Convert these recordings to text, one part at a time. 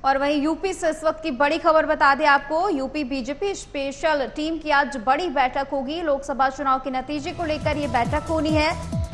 और वहीं यूपी से इस वक्त की बड़ी खबर बता दें आपको, यूपी बीजेपी स्पेशल टीम की आज बड़ी बैठक होगी। लोकसभा चुनाव के नतीजे को लेकर ये बैठक होनी है।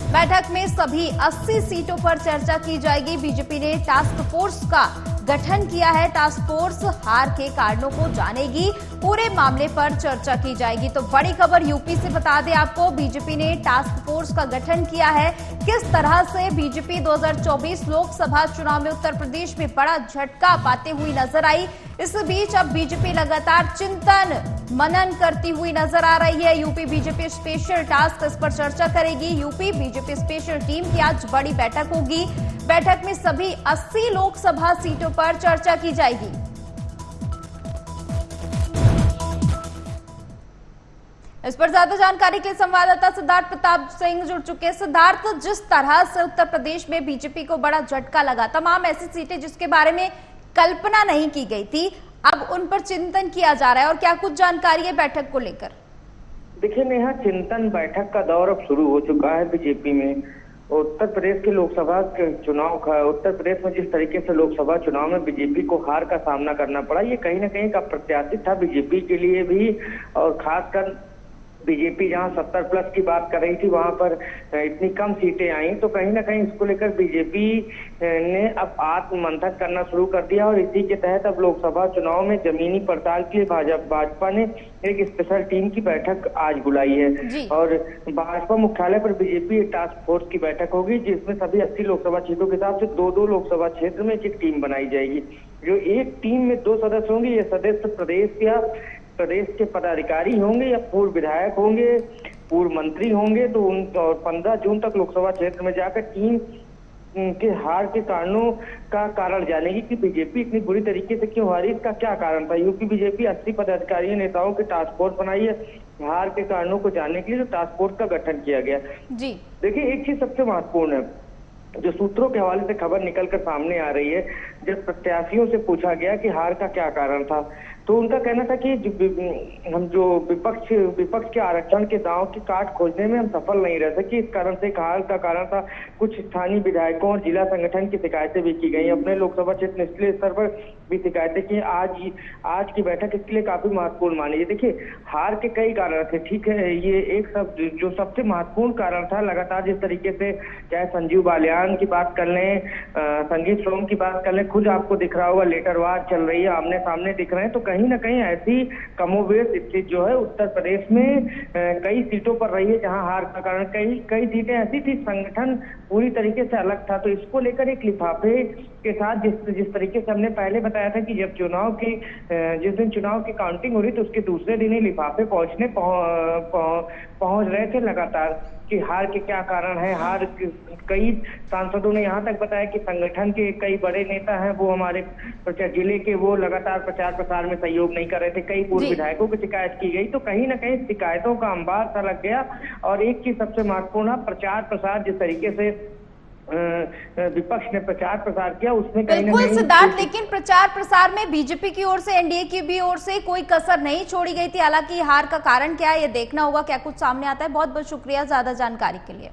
बैठक में सभी 80 सीटों पर चर्चा की जाएगी। बीजेपी ने टास्क फोर्स का गठन किया है। टास्क फोर्स हार के कारणों को जानेगी, पूरे मामले पर चर्चा की जाएगी। तो बड़ी खबर यूपी से बता दें आपको, बीजेपी ने टास्क फोर्स का गठन किया है। किस तरह से बीजेपी 2024 लोकसभा चुनाव में उत्तर प्रदेश में बड़ा झटका पाते हुई नजर आई। इस बीच अब बीजेपी लगातार चिंतन मनन करती हुई नजर आ रही है। यूपी बीजेपी स्पेशल टास्क इस पर चर्चा करेगी। यूपी बीजेपी स्पेशल टीम की आज बड़ी बैठक होगी। बैठक में सभी 80 लोकसभा सीटों पर चर्चा की जाएगी। इस पर ज्यादा जानकारी के लिए संवाददाता सिद्धार्थ प्रताप सिंह जुड़ चुके हैं। सिद्धार्थ, जिस तरह से उत्तर प्रदेश में बीजेपी को बड़ा झटका लगा, तमाम ऐसी सीटें जिसके बारे में कल्पना नहीं की गई थी, अब उन पर चिंतन किया जा रहा है, और क्या कुछ जानकारी है बैठक को लेकर? देखिए नेहा, चिंतन बैठक का दौर अब शुरू हो चुका है बीजेपी में। उत्तर प्रदेश के लोकसभा के चुनाव का, उत्तर प्रदेश में जिस तरीके से लोकसभा चुनाव में बीजेपी को हार का सामना करना पड़ा, ये कहीं ना कहीं अप्रत्याशित था बीजेपी के लिए भी। और खासकर बीजेपी जहां 70+ की बात कर रही थी, वहां पर इतनी कम सीटें आई, तो कहीं ना कहीं इसको लेकर बीजेपी ने अब आत्ममंथन करना शुरू कर दिया। और इसी के तहत अब लोकसभा चुनाव में जमीनी पड़ताल के लिए भाजपा ने एक स्पेशल टीम की बैठक आज बुलाई है। और भाजपा मुख्यालय पर बीजेपी टास्क फोर्स की बैठक होगी, जिसमें सभी 80 लोकसभा सीटों के हिसाब से 2-2 लोकसभा क्षेत्र में एक टीम बनाई जाएगी। जो एक टीम में 2 सदस्य होंगे, ये सदस्य प्रदेश के पदाधिकारी होंगे या पूर्व विधायक होंगे, पूर्व मंत्री होंगे। तो 15 जून तक लोकसभा क्षेत्र में जाकर टीम के हार के कारणों का कारण जानेगी कि बीजेपी इतनी बुरी तरीके से क्यों हारी, इसका क्या कारण था। यूपी बीजेपी 80 पदाधिकारियों नेताओं की टास्क फोर्स बनाई है हार के कारणों को जानने के लिए। तो टास्क फोर्स का गठन किया गया। जी देखिए, एक चीज सबसे महत्वपूर्ण है, जो सूत्रों के हवाले से खबर निकलकर सामने आ रही है। जब प्रत्याशियों से पूछा गया कि हार का क्या कारण था, तो उनका कहना था कि हम जो विपक्ष के आरक्षण के दांव की काट खोजने में हम सफल नहीं रह सके। इस कारण से हार का कारण था कुछ स्थानीय विधायकों और जिला संगठन की शिकायतें भी की गई। अपने लोकसभा क्षेत्र निचले स्तर पर भी शिकायतें की। आज की बैठक इसके लिए काफी महत्वपूर्ण मानी है। देखिए, हार के कई कारण थे, ठीक है। ये एक जो सबसे महत्वपूर्ण कारण था, लगातार जिस तरीके से चाहे संजीव बालियान की बात कर लें, संगीत सोम की बात कर लें, खुद आपको दिख रहा होगा लेटरवार चल रही है, आमने सामने दिख रहे हैं। तो कहीं ना कहीं ऐसी कमोबेश स्थिति जो है उत्तर प्रदेश में कई सीटों पर रही है, जहां हार का कारण कई सीटें ऐसी थी, संगठन पूरी तरीके से अलग था। तो इसको लेकर एक लिफाफे के साथ जिस तरीके से हमने पहले बताया था कि जब जिस दिन चुनाव की काउंटिंग हो रही तो उसके दूसरे दिन ही लिफाफे पहुंच रहे थे लगातार कि हार के क्या कारण है। कई सांसदों ने यहाँ तक बताया कि संगठन के कई बड़े नेता हैं, वो हमारे जिले के, वो लगातार प्रचार प्रसार में सहयोग नहीं कर रहे थे। कई पूर्व विधायकों की शिकायत की गई। तो कहीं ना कहीं शिकायतों का अंबार सा लग गया। और एक चीज सबसे महत्वपूर्ण, प्रचार प्रसार जिस तरीके से विपक्ष ने प्रचार प्रसार किया, उसमें कहीं ना कहीं सिद्धार्थ, लेकिन प्रचार प्रसार में बीजेपी की ओर से, एनडीए की भी ओर से कोई कसर नहीं छोड़ी गई थी। हालांकि हार का कारण क्या है ये देखना होगा, क्या कुछ सामने आता है। बहुत बहुत शुक्रिया ज्यादा जानकारी के लिए।